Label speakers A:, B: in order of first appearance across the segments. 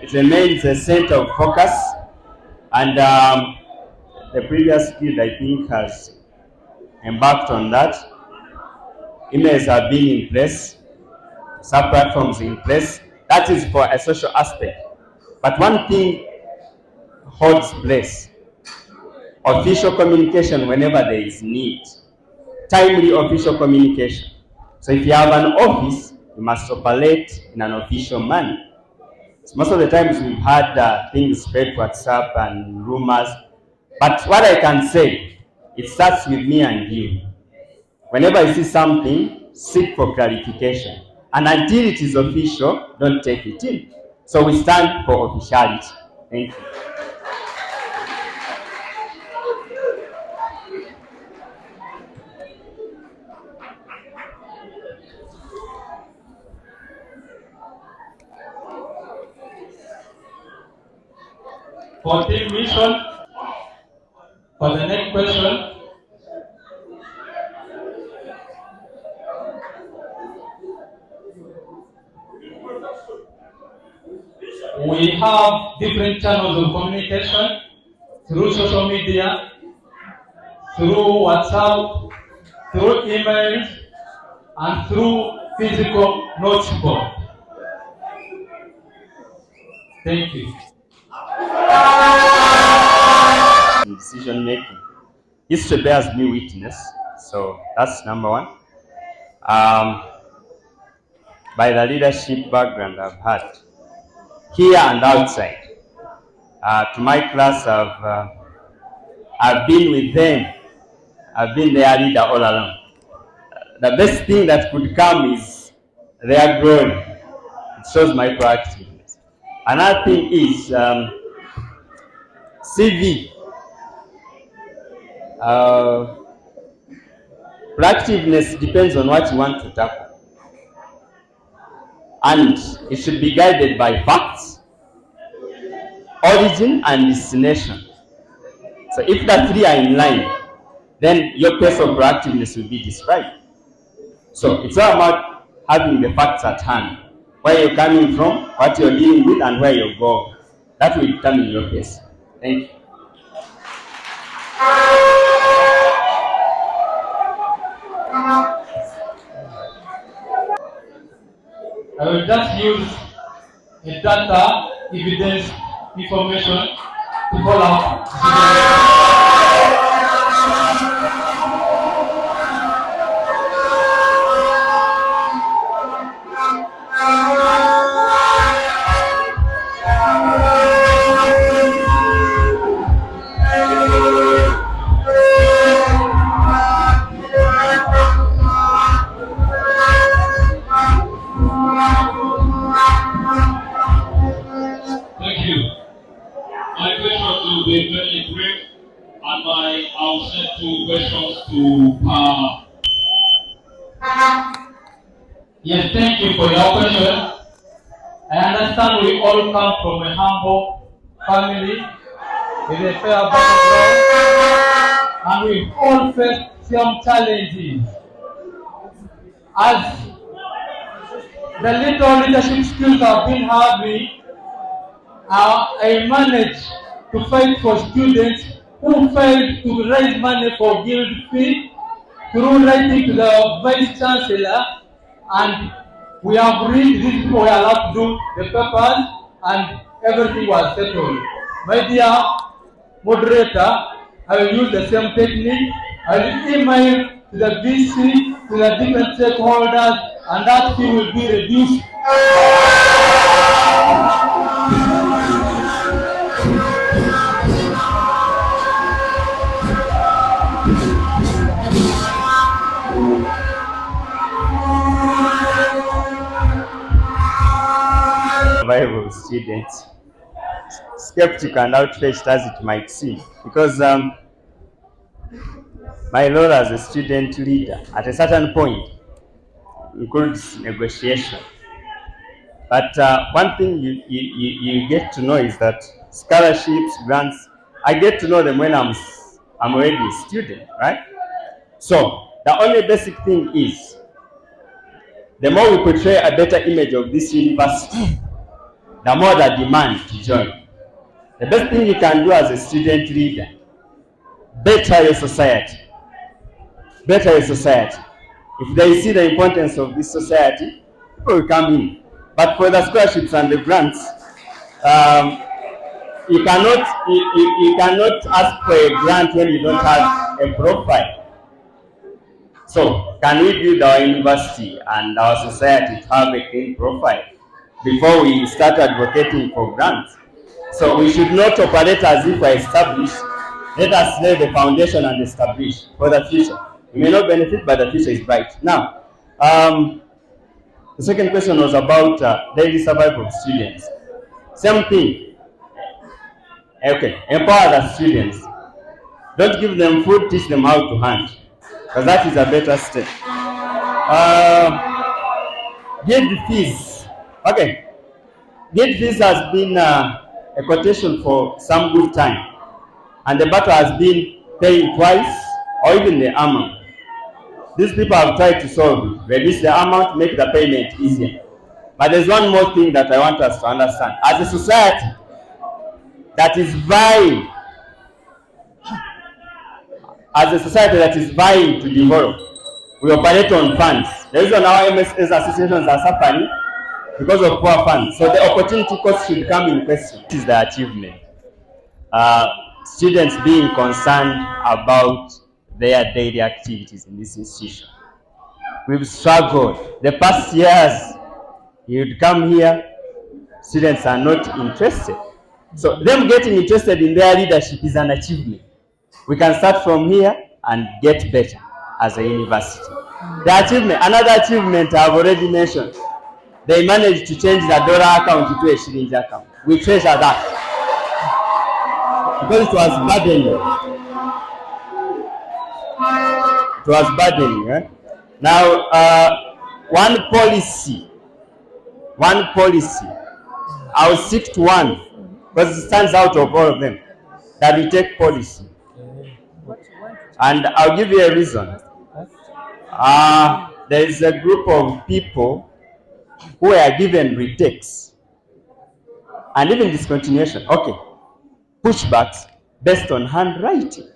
A: It remains a center of focus, and the previous guild, I think, has embarked on that. Emails have been in place, sub-platforms in place. That is for a social aspect. But one thing holds place: official communication whenever there is need, timely official communication. So if you have an office, you must operate in an official manner. So most of the times we've had things spread WhatsApp and rumors, but what I can say, it starts with me and you. Whenever you see something, seek for clarification. And until it is official, don't take it in. So we stand for officiality. Thank you.
B: For team mission, for the next question, we have different channels of communication through social media, through WhatsApp, through emails, and through physical notebook. Thank you.
A: Decision making. History bears me witness, so that's number one. By the leadership background I've had here and outside, to my class, I've been with them. I've been their leader all along. The best thing that could come is their glory. It shows my proactiveness. Another thing is CV. Proactiveness depends on what you want to tackle, and it should be guided by facts, origin, and destination. So if the three are in line, then your pace of proactiveness will be described. So it's all about having the facts at hand, where you're coming from, what you're dealing with, and where you're going. That will determine your pace. Thank you.
B: I will just use a data evidence information to follow up. Thank you. My question will be very brief, and I'll send two questions to Yes, thank you for your question. I understand we all come from a humble family with a fair background, and we all face some challenges. As the little leadership skills I've been having, I managed to fight for students who failed to raise money for guild fee through writing to the Vice Chancellor, and we have read these people were allowed to do the papers, and everything was settled. My dear moderator, I will use the same technique. I will email to the VC, to the different stakeholders, and that fee will be reduced.
A: Survival students, skeptical and outraged as it might seem, because my role as a student leader at a certain point includes negotiation. But one thing you get to know is that scholarships, grants, I get to know them when I'm already a student, right? So the only basic thing is the more we portray a better image of this university, the more the demand to join. The best thing you can do as a student leader, better your society. Better your society. If they see the importance of this society, people will come in. But for the scholarships and the grants, you cannot ask for a grant when you don't have a profile. So, can we build our university and our society to have a clean profile before we start advocating for grants? So, we should not operate as if we're established. Let us lay the foundation and establish for the future. We may not benefit, but the future is bright. Now, the second question was about daily survival of students. Same thing. Okay, empower the students. Don't give them food, teach them how to hunt, because that is a better step. Guild fees. Okay, guild fees has been a quotation for some good time, and the battle has been paying twice or even the amount. These people have tried to solve it, reduce the amount, make the payment easier. But there's one more thing that I want us to understand. As a society that is vying, to develop, we operate on funds. The reason our MSS associations are suffering because of poor funds. So the opportunity cost should come in question. This is the achievement. Students being concerned about their daily activities in this institution. We've struggled. The past years, you'd come here, students are not interested. So them getting interested in their leadership is an achievement. We can start from here and get better as a university. The achievement, another achievement I've already mentioned, they managed to change the dollar account to a shilling account. We treasure that because it was burdening. It was burdening. Eh? Now, one policy, I'll stick to one because it stands out of all of them, that we take policy. And I'll give you a reason. There is a group of people who are given retakes and even discontinuation. Okay, pushbacks based on handwriting.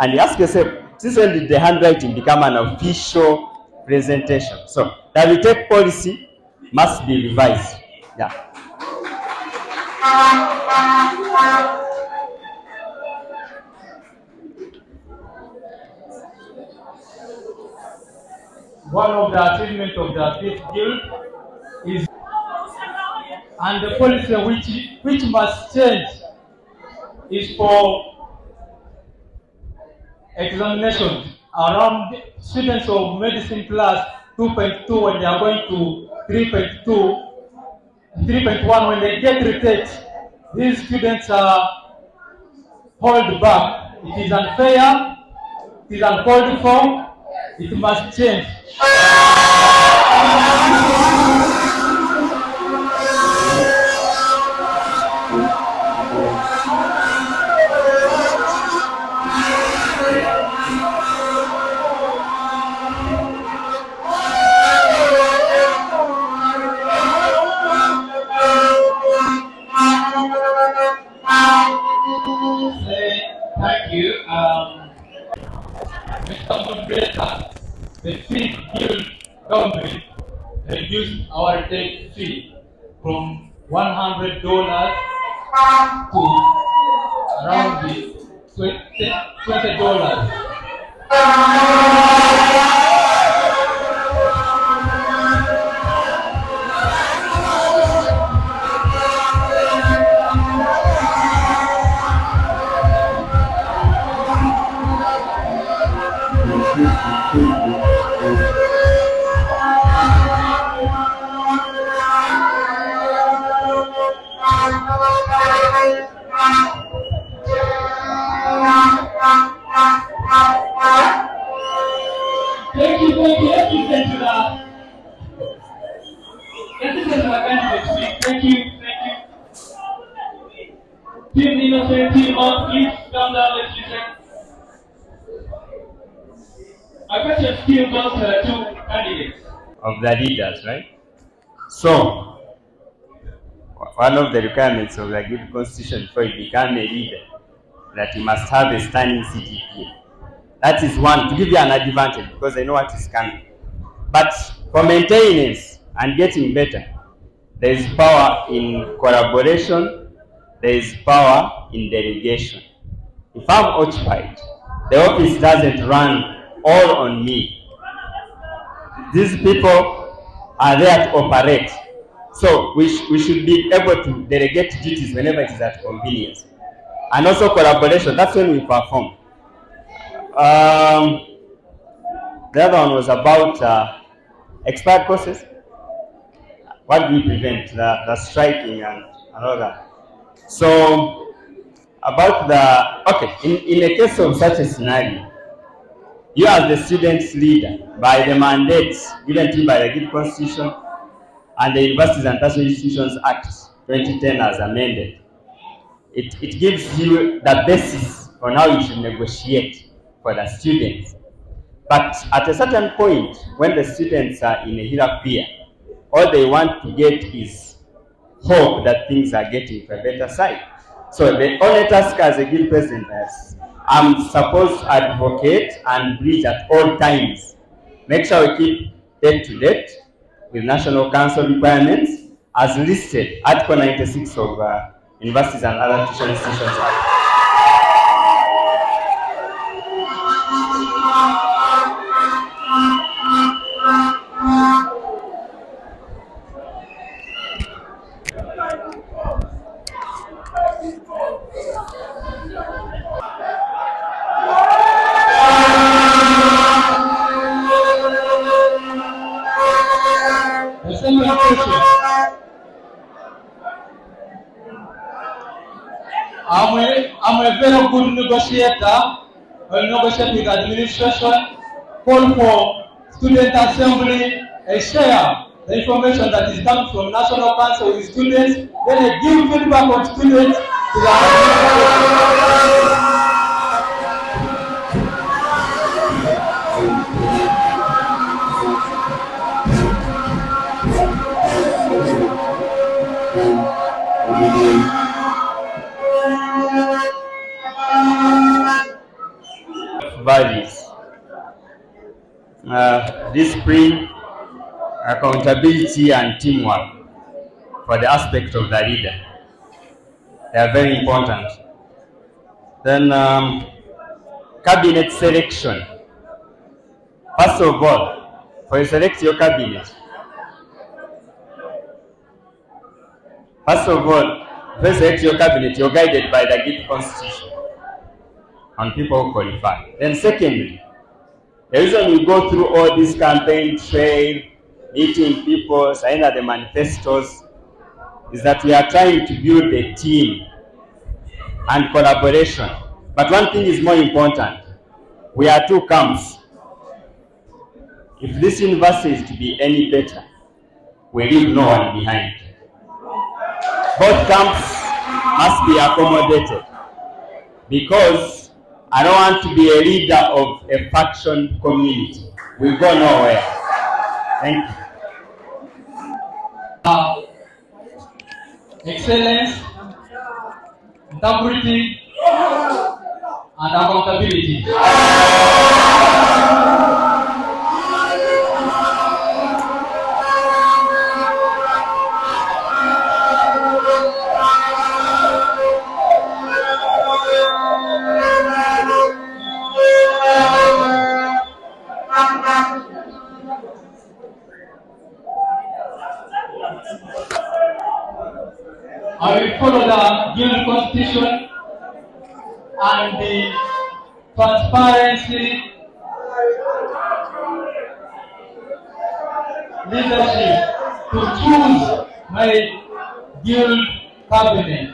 A: And you ask yourself, since when did the handwriting become an official presentation? So the retake policy must be revised. Yeah.
B: One of the achievements of the fifth guild is, and the policy which must change is for examinations around students of medicine class 2.2 when they are going to 3.2, 3.1 when they get retakes. These students are held back. It is unfair, it is uncalled for, it must change.
C: Thank you. Mr. Moderator, the fifth guild government reduced our take fee from $100 to around $20. Thank you. Let's listen to that. Let's listen to the candidate speak. Thank you. Team Innocent, team on, please come down, let's listen. My question still goes to candidates.
A: of the leaders, right? So, one of the requirements of the Guild Constitution before you become a leader, that you must have a standing CGPA. That is one, to give you an advantage, because I know what is coming. But for maintenance and getting better, there is power in collaboration, there is power in delegation. If I'm occupied, the office doesn't run all on me. These people are there to operate. So we should be able to delegate duties whenever it is at convenience. And also collaboration, that's when we perform. The other one was about expired courses. What do we prevent? The striking and all that. So about in a case of such a scenario, you as the student's leader, by the mandates given to you by the Guild Constitution and the Universities and Tertiary Institutions Act 2010 as amended, it gives you the basis on how you should negotiate for the students. But at a certain point, when the students are in a hierarchy, all they want to get is hope that things are getting to a better side. So the only task as a Guild president is I'm supposed to advocate and bridge at all times. Make sure we keep date to date with National Council requirements as listed Article 96 of Universities and Other Tertiary Institutions Act.
B: The second question. I'm a very good negotiator. I negotiate with administration, call for student assembly, I share the information that is coming from National Council with students, then I give feedback of students to the administration.
A: Values. Discipline, accountability, and teamwork for the aspect of the leader. They are very important. Then cabinet selection. First of all, for you select your cabinet, you're guided by the Guild Constitution on people who qualify. Then secondly, the reason we go through all this campaign trail, meeting people, signing the manifestos, is that we are trying to build a team and collaboration. But one thing is more important. We are two camps. If this university is to be any better, we leave no one behind. Both camps must be accommodated, because I don't want to be a leader of a faction community. We go nowhere. Thank you.
B: Excellence, integrity, and accountability. I will follow the Guild Constitution and the transparency leadership to choose my Guild cabinet.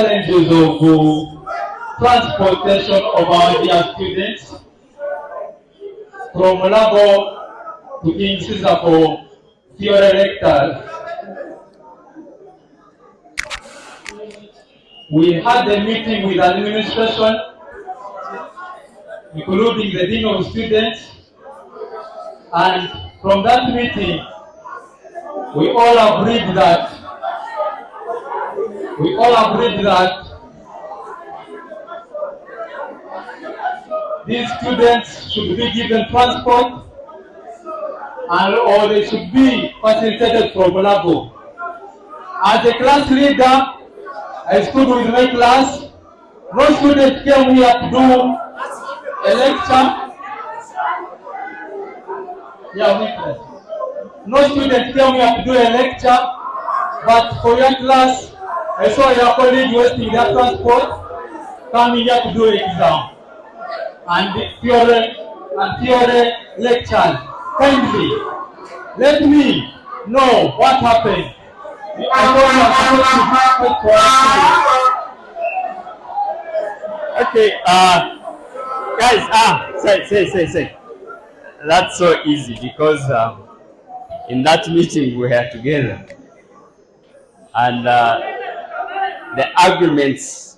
B: challenges of transportation of our dear students from Lago to King Caesar for theory lectures. We had a meeting with administration, including the Dean of Students, and from that meeting, we all agreed that these students should be given transport and or they should be facilitated from Lago. As a class leader, I stood with my class. No student came here to do a lecture. No student came here to do a lecture, but for your class, I saw your colleague wasting their transport, coming here to do an exam and theory lecture. Kindly, let me know what happened.
A: Okay, guys, say. That's so easy because in that meeting we were together, and the arguments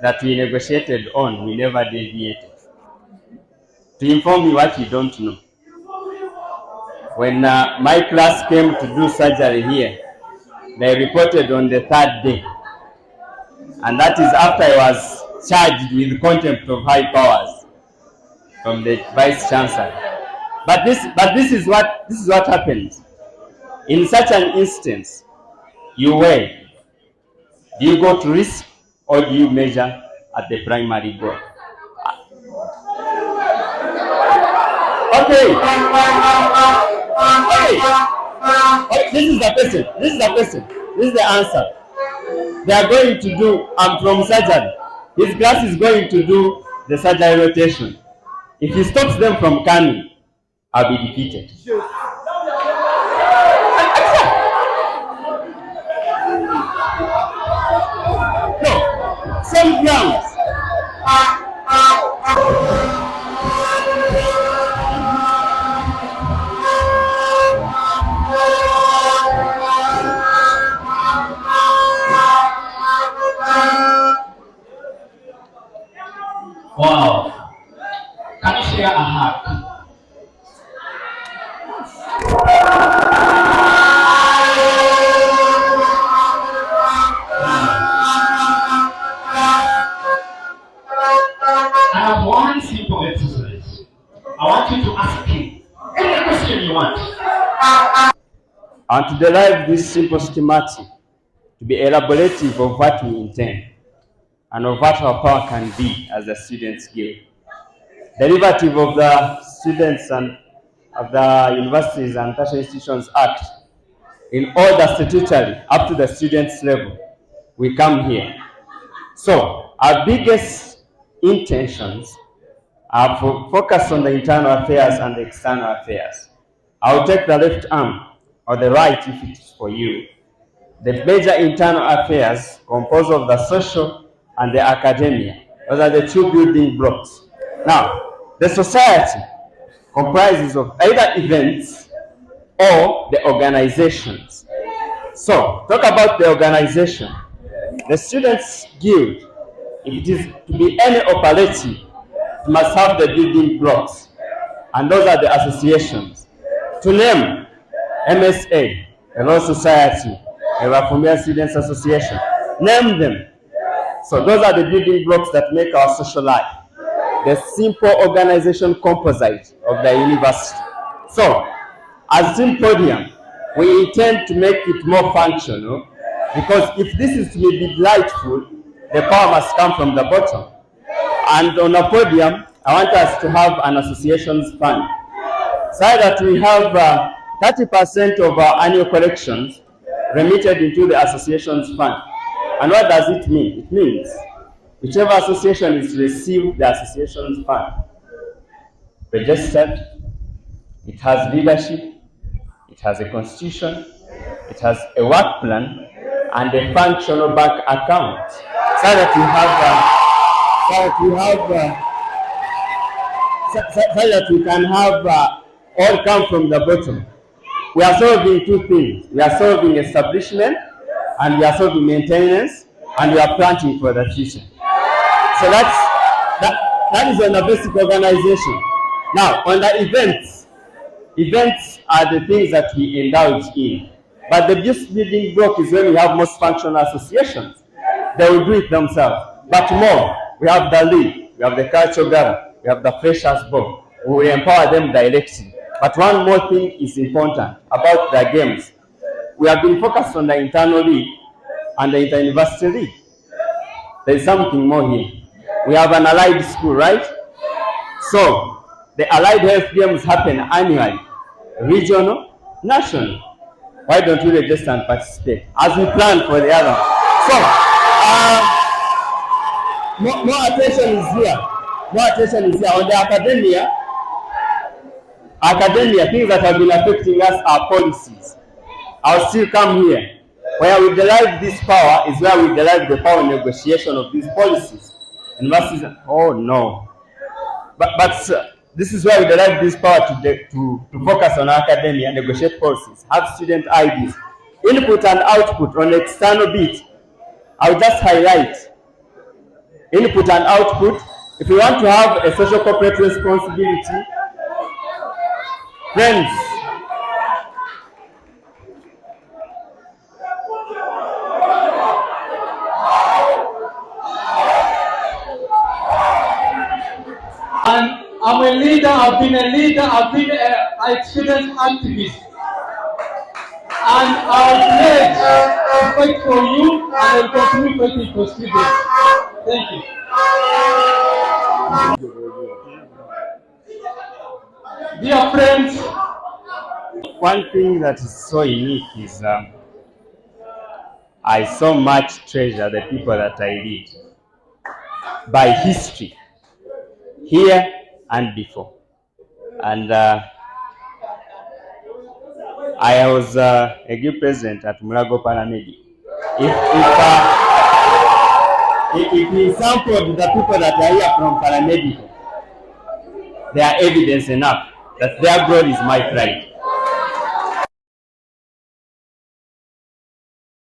A: that we negotiated on, we never deviated. To inform you what you don't know, when my class came to do surgery here, they reported on the third day, and that is after I was charged with contempt of high powers from the vice chancellor. But this is what happens in such an instance. You weigh: do you go to risk or do you measure at the primary goal? Okay. This is the question. This is the answer. They are going to do, I'm from surgery. His class is going to do the surgery rotation. If he stops them from coming, I'll be defeated. No, same grounds.
C: Wow. Can you share a hug? I have one simple exercise. I want you to ask him any question you want.
A: And to derive this simple schematic, to be elaborative of what we intend and of what our power can be as the Students' Guild. Derivative of the Students and of the Universities and Tertiary Institutions Act, in all the statutory up to the students' level, we come here. So our biggest intentions are focused on the internal affairs and the external affairs. I'll take the left arm or the right if it is for you. The major internal affairs composed of the social and the academia. Those are the two building blocks. Now, the society comprises of either events or the organizations. So, talk about the organization. The Students' Guild, if it is to be any operative, it must have the building blocks. And those are the associations. To name, MSA, the Law Society, the Reformia Students Association. Name them. So those are the building blocks that make our social life. The simple organization composite of the university. So, as Team Podium, we intend to make it more functional, because if this is to be delightful, the power must come from the bottom. And on a podium, I want us to have an associations fund, so that we have 30% of our annual collections remitted into the associations fund. And what does it mean? It means whichever association is to receive the associations fund, registered, it has leadership, it has a constitution, it has a work plan, and a functional bank account. so that we can have all come from the bottom. We are solving two things. We are solving establishment, and we are solving maintenance, and we are planting for the future. So that is on the basic organization. Now, on the events are the things that we indulge in. But the building block is when we have most functional associations. They will do it themselves. But more, we have the league, we have the cultural gala, we have the freshers board. We will empower them directly. But one more thing is important about the games. We have been focused on the internal league and the inter-university league. There is something more here. We have an allied school, right? So, the allied health games happen annually, regional, national. Why don't we register and participate as we plan for the other? So, more attention is here. More attention is here. On the academia, things that have been affecting us are policies. I'll still come here. Where we derive this power is where we derive the power negotiation of these policies. Universities, oh no. But this is where we derive this power to focus on academia, negotiate policies, have student IDs, input and output on external bit. I'll just highlight input and output. If we want to have a social corporate responsibility, friends,
B: And I'm a leader, I've been a student activist. And I'll pledge to fight for you and I'll continue fighting for students. Thank you. Dear friends,
A: one thing that is so unique is I so much treasure the people that I lead by history, here and before. And I was a good president at Mulago Paramedic. If we sampled the people that are here from Paramedic, there are evidence enough that their glory is my pride.